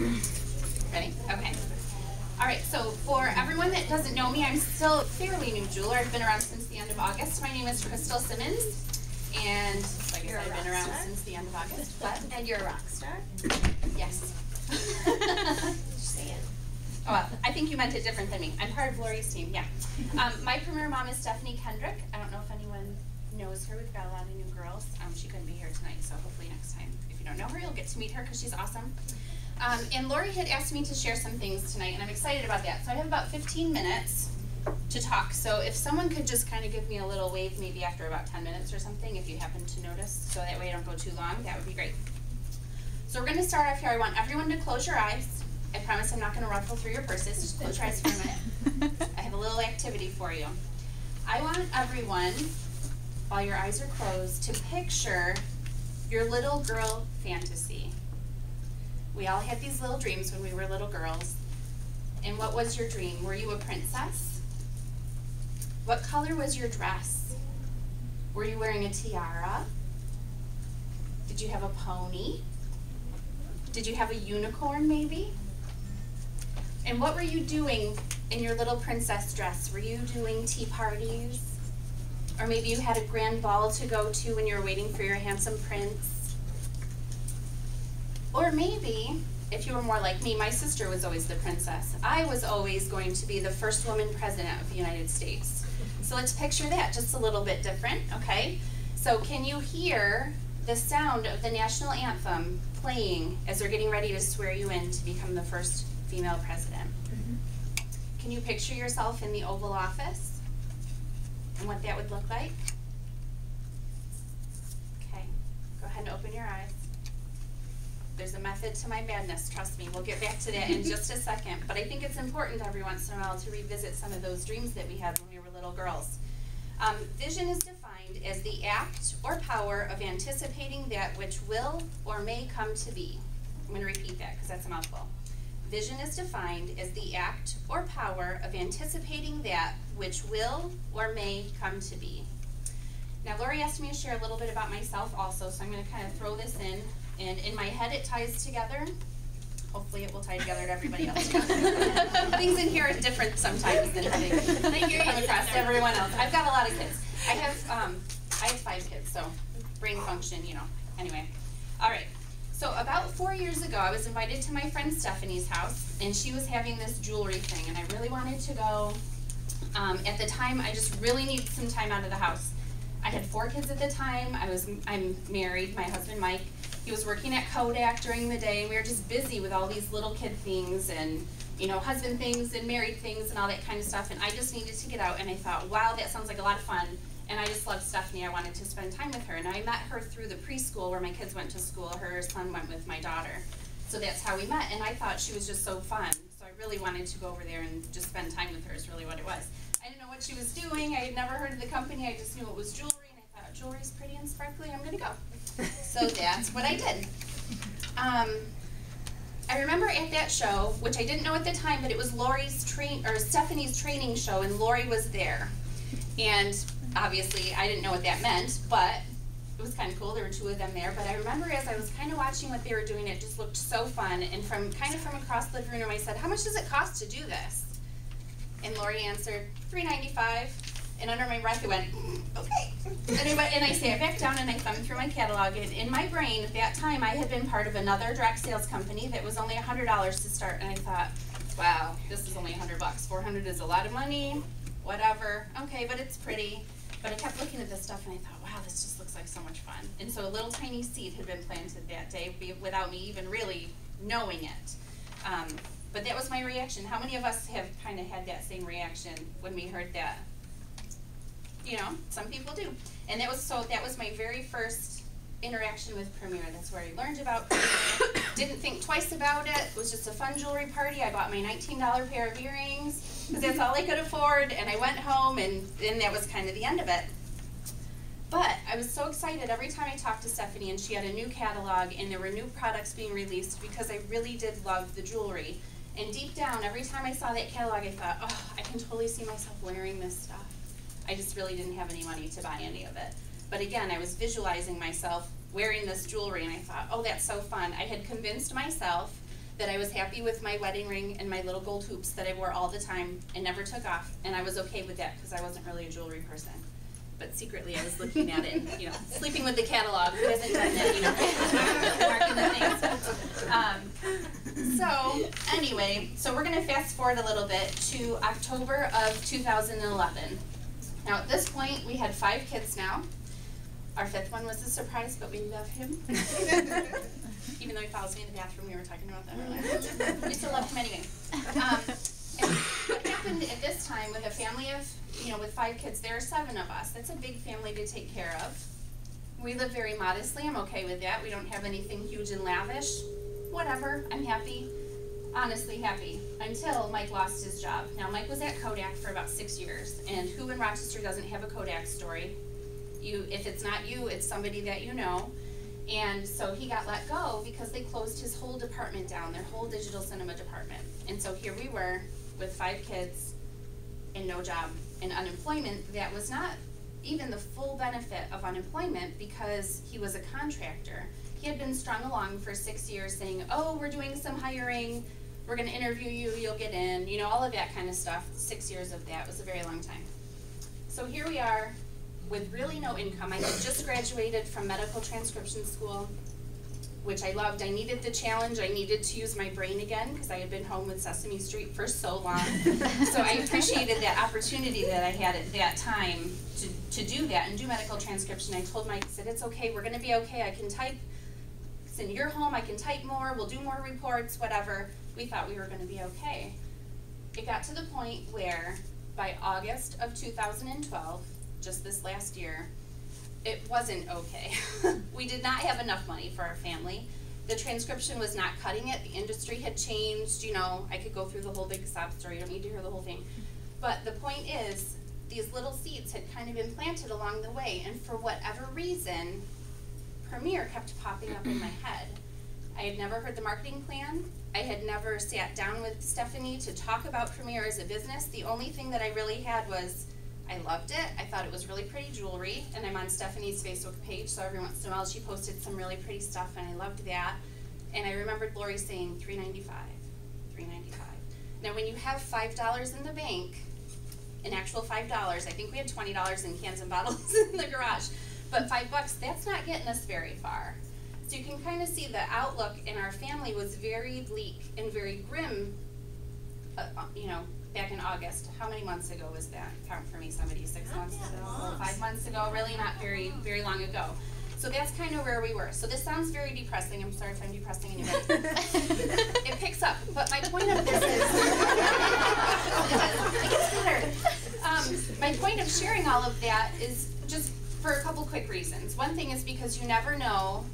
Ready? Okay. All right, so for everyone that doesn't know me, I'm still a fairly new jeweler. I've been around since the end of August. My name is Crystal Simmons, and like I said, I've been around since the end of August. What? And you're a rock star? Yes. Just saying. Oh, well, I think you meant it different than me. I'm part of Lori's team, yeah. My premier mom is Stephanie Kendrick. I don't know if anyone knows her. We've got a lot of new girls. She couldn't be here tonight, so hopefully next time, if you don't know her, you'll get to meet her because she's awesome. And Lori had asked me to share some things tonight, and I'm excited about that. So I have about 15 minutes to talk. So if someone could just kind of give me a little wave, maybe after about 10 minutes or something, if you happen to notice, so that way I don't go too long, that would be great. So we're going to start off here. I want everyone to close your eyes. I promise I'm not going to ruffle through your purses. Just close your eyes for a minute. I have a little activity for you. I want everyone, while your eyes are closed, to picture your little girl fantasy. We all had these little dreams when we were little girls. And what was your dream? Were you a princess? What color was your dress? Were you wearing a tiara? Did you have a pony? Did you have a unicorn maybe? And what were you doing in your little princess dress? Were you doing tea parties? Or maybe you had a grand ball to go to when you were waiting for your handsome prince? Or maybe, if you were more like me, my sister was always the princess. I was always going to be the first woman president of the United States. So let's picture that, just a little bit different, okay? So can you hear the sound of the national anthem playing as they're getting ready to swear you in to become the first female president? Can you picture yourself in the Oval Office and what that would look like? Okay, go ahead and open your eyes. There's a method to my madness, trust me. We'll get back to that in just a second. But I think it's important every once in a while to revisit some of those dreams that we had when we were little girls. Vision is defined as the act or power of anticipating that which will or may come to be. I'm going to repeat that because that's a mouthful. Vision is defined as the act or power of anticipating that which will or may come to be. Now, Lori asked me to share a little bit about myself also, so I'm going to kind of throw this in. And in my head, it ties together. Hopefully, it will tie together to everybody else. Things in here are different sometimes than how they come across to everyone else. I've got a lot of kids. I have 5 kids, so brain function, you know. Anyway, all right. So about 4 years ago, I was invited to my friend Stephanie's house, and she was having this jewelry thing, and I really wanted to go. At the time, I just really needed some time out of the house. I had 4 kids at the time. I'm married. My husband, Mike. He was working at Kodak during the day, and we were just busy with all these little kid things and, you know, husband things and married things and all that kind of stuff, and I just needed to get out, and I thought, wow, that sounds like a lot of fun, and I just loved Stephanie. I wanted to spend time with her, and I met her through the preschool where my kids went to school. Her son went with my daughter, so that's how we met, and I thought she was just so fun, so I really wanted to go over there and just spend time with her is really what it was. I didn't know what she was doing. I had never heard of the company. I just knew it was jewelry, and I thought, jewelry's pretty and sparkly. I'm going to go. So that's what I did. I remember at that show, which I didn't know at the time, but it was Stephanie's training show, and Lori was there. And obviously, I didn't know what that meant, but it was kind of cool. There were 2 of them there. But I remember as I was kind of watching what they were doing, it just looked so fun. And from across the living room, I said, "How much does it cost to do this?" And Lori answered, $3.95. And under my breath, I went, okay. And I sat back down and I thumbed through my catalog. And in my brain, at that time, I had been part of another direct sales company that was only $100 to start. And I thought, wow, this is only $100. $400 is a lot of money. Whatever. Okay, but it's pretty. But I kept looking at this stuff and I thought, wow, this just looks like so much fun. And so a little tiny seed had been planted that day without me even really knowing it. But that was my reaction. How many of us have kind of had that same reaction when we heard that? You know, some people do. And that was my very first interaction with Premier. That's where I learned about Premier. Didn't think twice about it. It was just a fun jewelry party. I bought my $19 pair of earrings because that's all I could afford. And I went home, and then that was kind of the end of it. But I was so excited every time I talked to Stephanie, and she had a new catalog, and there were new products being released because I really did love the jewelry. And deep down, every time I saw that catalog, I thought, oh, I can totally see myself wearing this stuff. I just really didn't have any money to buy any of it. But again, I was visualizing myself wearing this jewelry, and I thought, oh, that's so fun. I had convinced myself that I was happy with my wedding ring and my little gold hoops that I wore all the time and never took off, and I was okay with that because I wasn't really a jewelry person. But secretly I was looking at it and, you know, sleeping with the catalog. Who hasn't done that, you know, marking the things. So anyway, so we're going to fast forward a little bit to October of 2011. Now at this point we had 5 kids now. Our 5th one was a surprise, but we love him. Even though he follows me in the bathroom, we were talking about that earlier. We still love him anyway. And what happened at this time with a family of, you know, with 5 kids, there are 7 of us. That's a big family to take care of. We live very modestly. I'm okay with that. We don't have anything huge and lavish. Whatever. I'm happy. Honestly happy. Until Mike lost his job. Now, Mike was at Kodak for about 6 years. And who in Rochester doesn't have a Kodak story? If it's not you, it's somebody that you know. And so he got let go because they closed his whole department down, their whole digital cinema department. And so here we were with 5 kids and no job and unemployment that was not even the full benefit of unemployment because he was a contractor. He had been strung along for 6 years saying, oh, we're doing some hiring, we're going to interview you, you'll get in, you know, all of that kind of stuff. 6 years of that was a very long time. So here we are with really no income. I had just graduated from medical transcription school, which I loved. I needed the challenge. I needed to use my brain again because I had been home with Sesame Street for so long. So I appreciated that opportunity that I had at that time to do that and do medical transcription. I told Mike, I said, it's okay, we're going to be okay. I can type. It's in your home. I can type more. We'll do more reports, whatever. We thought we were going to be okay. It got to the point where by August of 2012, just this last year, it wasn't okay. We did not have enough money for our family. The transcription was not cutting it. The industry had changed. You know, I could go through the whole big sob story. You don't need to hear the whole thing. But the point is, these little seeds had kind of been planted along the way, and for whatever reason, Premiere kept popping up in my head. I had never heard the marketing plan. I had never sat down with Stephanie to talk about Premiere as a business. The only thing that I really had was I loved it. I thought it was really pretty jewelry, and I'm on Stephanie's Facebook page, so every once in a while she posted some really pretty stuff, and I loved that. And I remembered Lori saying $3.95, $3.95. Now, when you have $5 in the bank, an actual $5, I think we had $20 in cans and bottles in the garage, but $5, that's not getting us very far. So you can kind of see the outlook in our family was very bleak and very grim, you know, back in August. How many months ago was that? Count for me, somebody. 6 months ago? 5 months ago? Really not very, very long ago. So that's kind of where we were. So this sounds very depressing. I'm sorry if I'm depressing anybody. It picks up. But my point of this is, it gets better. My point of sharing all of that is just for a couple quick reasons. One thing is because you never know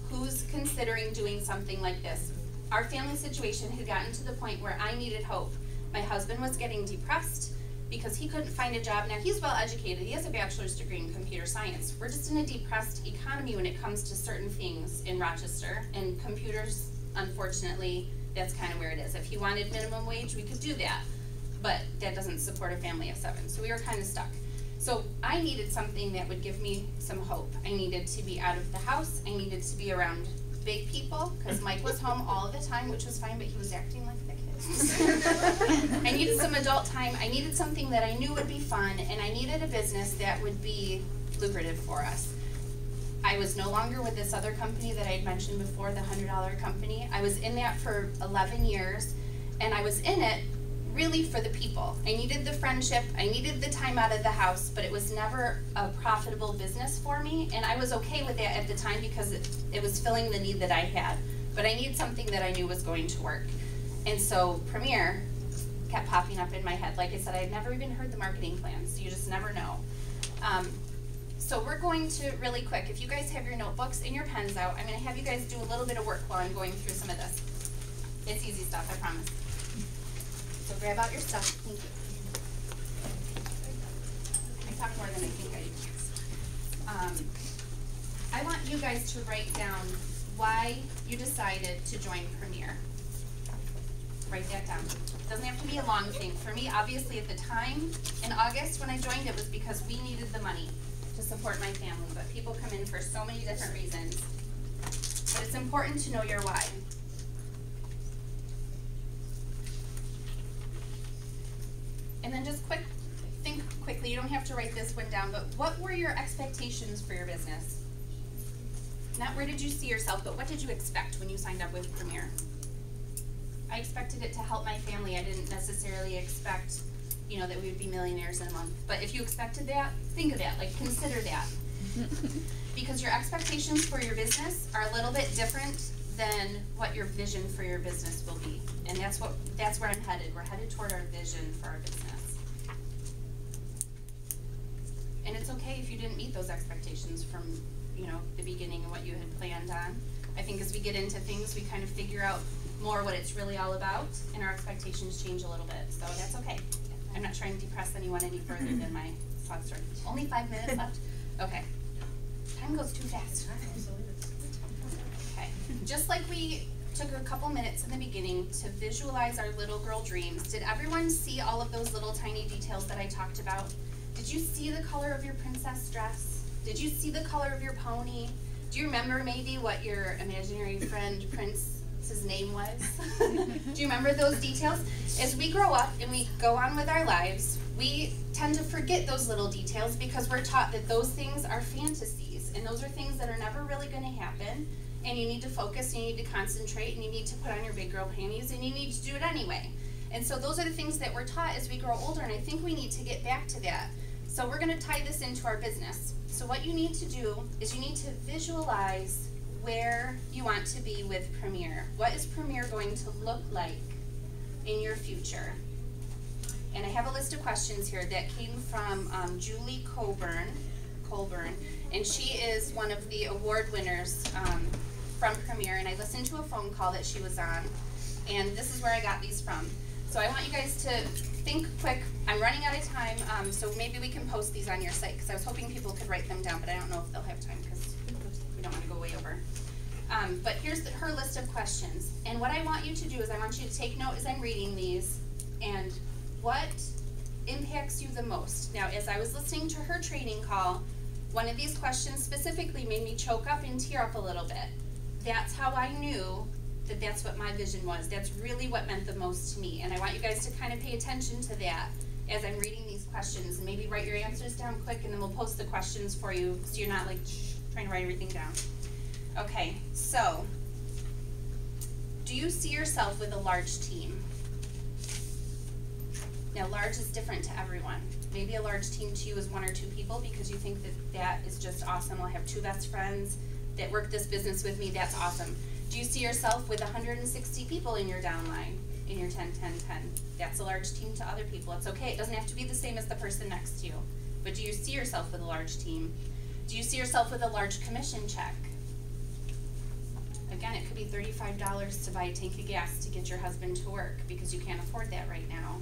who's considering doing something like this. Our family situation had gotten to the point where I needed hope. My husband was getting depressed because he couldn't find a job. Now, he's well educated. He has a bachelor's degree in computer science. We're just in a depressed economy when it comes to certain things in Rochester. And computers, unfortunately, that's kind of where it is. If he wanted minimum wage, we could do that. But that doesn't support a family of 7. So we were kind of stuck. So I needed something that would give me some hope. I needed to be out of the house. I needed to be around big people because Mike was home all the time, which was fine, but he was acting like the kids. I needed some adult time. I needed something that I knew would be fun, and I needed a business that would be lucrative for us. I was no longer with this other company that I had mentioned before, the $100 company. I was in that for 11 years, and I was in it really for the people. I needed the friendship, I needed the time out of the house, but it was never a profitable business for me, and I was okay with that at the time because it was filling the need that I had. But I needed something that I knew was going to work. And so Premiere kept popping up in my head. Like I said, I had never even heard the marketing plan, so you just never know. So we're going to, really quick, if you guys have your notebooks and your pens out, I'm going to have you guys do a little bit of work while I'm going through some of this. It's easy stuff, I promise. So grab out your stuff. Thank you. I talk more than I think I do. I want you guys to write down why you decided to join Premiere. Write that down. It doesn't have to be a long thing. For me, obviously, at the time, in August when I joined, it was because we needed the money to support my family. But people come in for so many different reasons. But it's important to know your why. And then just think quickly, you don't have to write this one down, but what were your expectations for your business? Not where did you see yourself, but what did you expect when you signed up with Premier? I expected it to help my family. I didn't necessarily expect, you know, that we would be millionaires in a month. But if you expected that, think of that, like consider that. Because your expectations for your business are a little bit different than what your vision for your business will be. And that's where I'm headed. We're headed toward our vision for our business. And it's okay if you didn't meet those expectations from, you know, the beginning and what you had planned on. I think as we get into things, we kind of figure out more what it's really all about, and our expectations change a little bit. So that's okay. I'm not trying to depress anyone any further than my thoughts are. Only 5 minutes left? Okay. Time goes too fast. Okay. Just like we took a couple minutes in the beginning to visualize our little girl dreams, did everyone see all of those little tiny details that I talked about? Did you see the color of your princess dress? Did you see the color of your pony? Do you remember maybe what your imaginary friend Prince's name was? Do you remember those details? As we grow up and we go on with our lives, we tend to forget those little details because we're taught that those things are fantasies, and those are things that are never really going to happen, and you need to focus, and you need to concentrate, and you need to put on your big girl panties, and you need to do it anyway. And so those are the things that we're taught as we grow older, and I think we need to get back to that. So we're going to tie this into our business. So what you need to do is you need to visualize where you want to be with Premier. What is Premier going to look like in your future? And I have a list of questions here that came from Julie Colburn, and she is one of the award winners from Premier, and I listened to a phone call that she was on, and this is where I got these from. So I want you guys to think quick. I'm running out of time, so maybe we can post these on your site, because I was hoping people could write them down, but I don't know if they'll have time, because we don't want to go way over. But here's her list of questions, and what I want you to do is I want you to take note as I'm reading these, and what impacts you the most. Now, as I was listening to her training call, one of these questions specifically made me choke up and tear up a little bit. That's how I knew that that's what my vision was. That's really what meant the most to me. And I want you guys to kind of pay attention to that as I'm reading these questions, and maybe write your answers down quick, and then we'll post the questions for you so you're not like trying to write everything down. Okay, so do you see yourself with a large team? Now, large is different to everyone. Maybe a large team to you is 1 or 2 people because you think that that is just awesome. I'll have 2 best friends that work this business with me. That's awesome. Do you see yourself with 160 people in your downline, in your 10-10-10? That's a large team to other people. It's okay. It doesn't have to be the same as the person next to you. But do you see yourself with a large team? Do you see yourself with a large commission check? Again, it could be $35 to buy a tank of gas to get your husband to work because you can't afford that right now.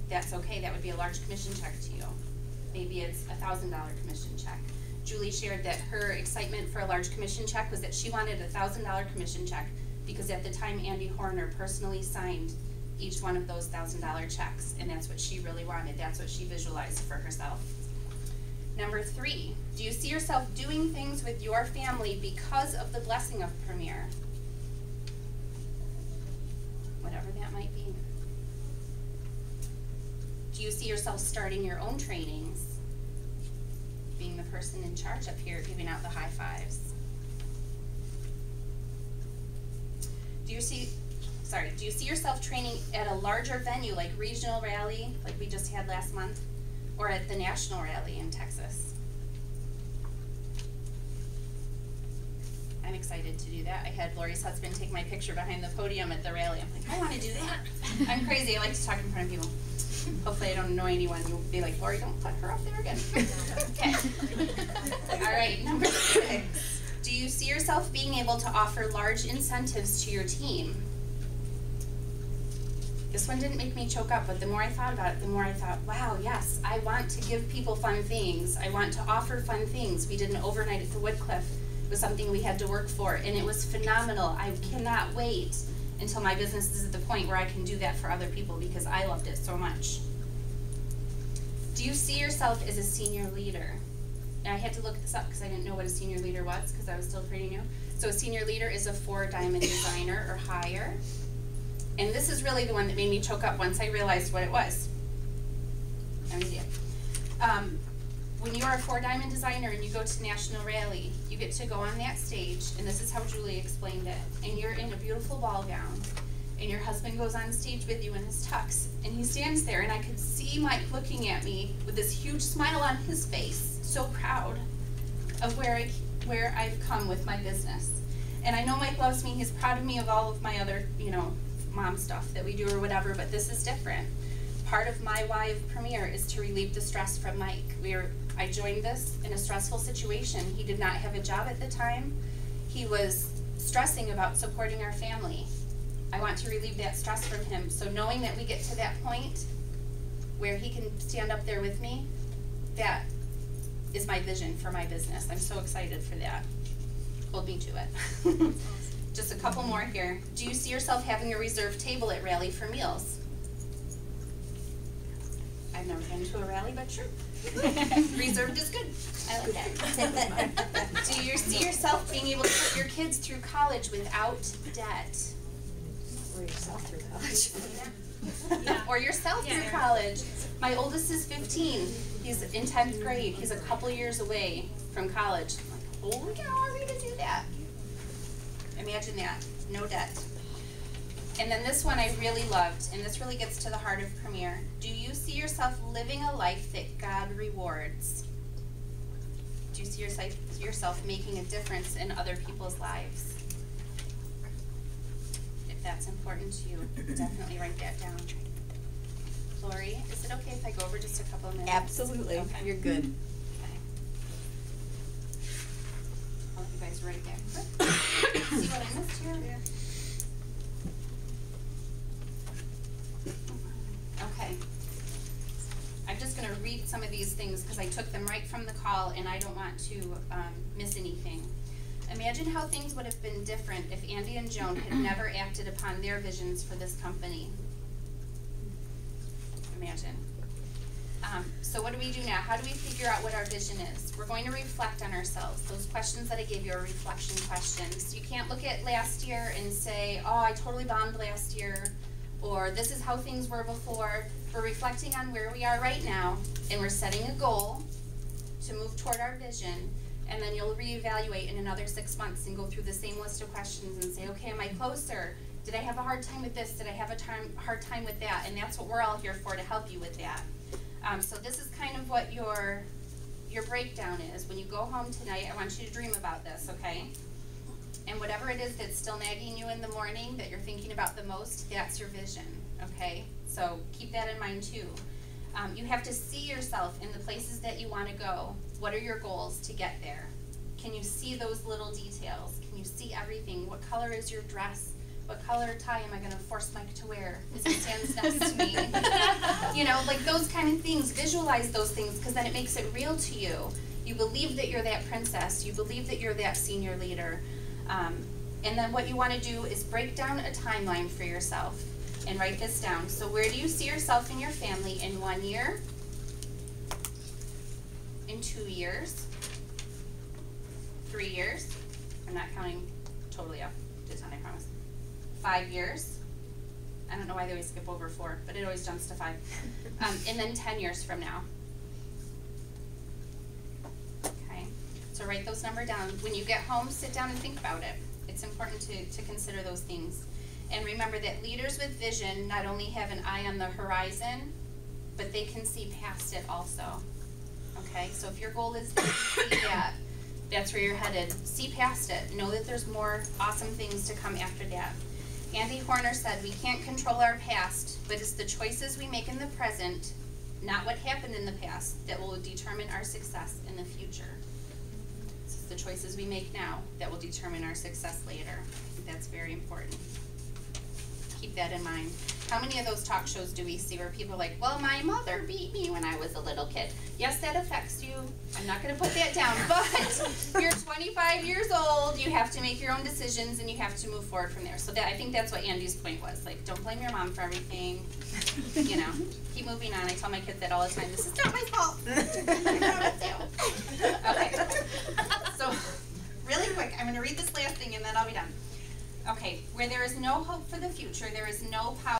That's okay. That would be a large commission check to you. Maybe it's a $1,000 commission check. Julie shared that her excitement for a large commission check was that she wanted a $1,000 commission check because at the time Andy Horner personally signed each one of those $1,000 checks, and that's what she really wanted. That's what she visualized for herself. Number 3, do you see yourself doing things with your family because of the blessing of Premier? Whatever that might be. Do you see yourself starting your own trainings? Being the person in charge up here, giving out the high fives? Do you see yourself training at a larger venue like Regional Rally, like we just had last month, or at the National Rally in Texas? I'm excited to do that. I had Lori's husband take my picture behind the podium at the rally. I'm like, I want to do that. I'm crazy. I like to talk in front of people. Hopefully I don't annoy anyone. You'll be like, Lori, don't put her up there again. Okay. All right, number 6. Do you see yourself being able to offer large incentives to your team? This one didn't make me choke up, but the more I thought about it, the more I thought, wow, yes, I want to give people fun things. I want to offer fun things. We did an overnight at the Woodcliff. It was something we had to work for, and it was phenomenal. I cannot wait until my business is at the point where I can do that for other people because I loved it so much. Do you see yourself as a senior leader? Now, I had to look this up because I didn't know what a senior leader was because I was still pretty new. So a senior leader is a 4-diamond designer or higher. And this is really the one that made me choke up once I realized what it was. I'm an idiot. When you are a 4-diamond designer and you go to National Rally, you get to go on that stage, and this is how Julie explained it, and you're in a beautiful ball gown, and your husband goes on stage with you in his tux, and he stands there, and I could see Mike looking at me with this huge smile on his face, so proud of where I've come with my business. And I know Mike loves me, he's proud of me of all of my other, mom stuff that we do or whatever, but this is different. Part of my why of Premier is to relieve the stress from Mike. I joined this in a stressful situation. He did not have a job at the time. He was stressing about supporting our family. I want to relieve that stress from him. So knowing that we get to that point where he can stand up there with me, that is my vision for my business. I'm so excited for that. Hold me to it. Just a couple more here. Do you see yourself having a reserved table at Rally for meals? I've never been to a rally, but true. Reserved is good. I like that. Do you see yourself being able to put your kids through college without debt? Or yourself through college. Yeah. Or yourself through college. My oldest is 15. He's in 10th grade. He's a couple years away from college. I'm like, holy cow, are we to do that? Imagine that. No debt. And then this one I really loved, and this really gets to the heart of Premier. Do you see yourself living a life that God rewards? Do you see yourself making a difference in other people's lives? If that's important to you, definitely write that down. Lori, is it okay if I go over just a couple of minutes? Absolutely. Okay. You're good. Okay. I'll let you guys write that quick. See what I missed here? Yeah. Okay. I'm just going to read some of these things because I took them right from the call and I don't want to miss anything. Imagine how things would have been different if Andy and Joan had never acted upon their visions for this company. Imagine. So what do we do now? How do we figure out what our vision is? We're going to reflect on ourselves. Those questions that I gave you are reflection questions. You can't look at last year and say, oh, I totally bombed last year, or this is how things were before. We're reflecting on where we are right now, and we're setting a goal to move toward our vision, and then you'll reevaluate in another 6 months and go through the same list of questions and say, okay, am I closer? Did I have a hard time with this? Did I have a hard time with that? And that's what we're all here for, to help you with that. So this is kind of what your breakdown is. When you go home tonight, I want you to dream about this, okay? And whatever it is that's still nagging you in the morning that you're thinking about the most, that's your vision, okay? So keep that in mind too. You have to see yourself in the places that you want to go. What are your goals to get there? Can you see those little details? Can you see everything? What color is your dress? What color tie am I going to force Mike to wear as he stands next to me? You know, like those kind of things. Visualize those things because then it makes it real to you. You believe that you're that princess. You believe that you're that senior leader. And then what you want to do is break down a timeline for yourself and write this down. So where do you see yourself and your family in 1 year? In 2 years? 3 years? I'm not counting totally up to 10, I promise. 5 years? I don't know why they always skip over 4, but it always jumps to 5. And then 10 years from now. Okay, so write those numbers down. When you get home, sit down and think about it. It's important to consider those things. And remember that leaders with vision not only have an eye on the horizon, but they can see past it also. Okay, so if your goal is to see that, that's where you're headed. See past it. Know that there's more awesome things to come after that. Andy Horner said, we can't control our past, but it's the choices we make in the present, not what happened in the past, that will determine our success in the future. It's the choices we make now that will determine our success later. I think that's very important. Keep that in mind. How many of those talk shows do we see where people are like, well, my mother beat me when I was a little kid? Yes, that affects you. I'm not going to put that down, but you're 25 years old. You have to make your own decisions, and you have to move forward from there. So that, I think that's what Andy's point was. Like, don't blame your mom for everything. You know, keep moving on. I tell my kids that all the time. This is not my fault. Okay. So really quick, I'm going to read this last thing, and then I'll be done. Okay, where there is no hope for the future, there is no power.